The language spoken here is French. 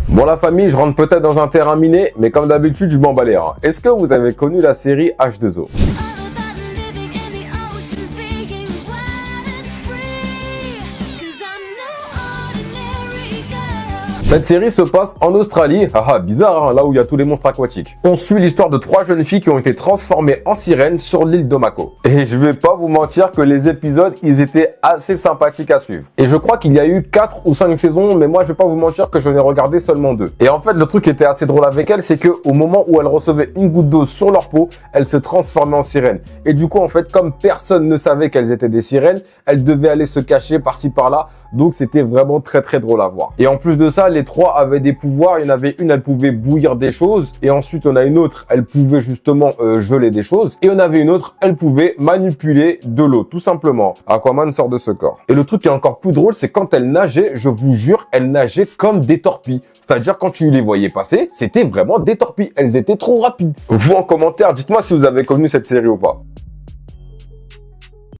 Bon la famille, je rentre peut-être dans un terrain miné, mais comme d'habitude, je m'en bats les reins. Est-ce que vous avez connu la série H2O? Cette série se passe en Australie, haha bizarre hein, là où il y a tous les monstres aquatiques. On suit l'histoire de 3 jeunes filles qui ont été transformées en sirènes sur l'île de Mako. Et je vais pas vous mentir que les épisodes, ils étaient assez sympathiques à suivre. Et je crois qu'il y a eu 4 ou 5 saisons, mais moi je vais pas vous mentir que je n'ai regardé seulement 2. Et en fait le truc qui était assez drôle avec elles, c'est que au moment où elles recevaient une goutte d'eau sur leur peau, elles se transformaient en sirènes. Et du coup en fait comme personne ne savait qu'elles étaient des sirènes, elles devaient aller se cacher par-ci par-là. Donc c'était vraiment très drôle à voir. Et en plus de ça, les 3 avaient des pouvoirs. Il y en avait une, elle pouvait bouillir des choses. Et ensuite, on a une autre, elle pouvait justement geler des choses. Et on avait une autre, elle pouvait manipuler de l'eau, tout simplement. Aquaman sort de ce corps. Et le truc qui est encore plus drôle, c'est quand elle nageait, je vous jure, elle nageait comme des torpilles. C'est-à-dire quand tu les voyais passer, c'était vraiment des torpilles. Elles étaient trop rapides. Vous en commentaire, dites-moi si vous avez connu cette série ou pas.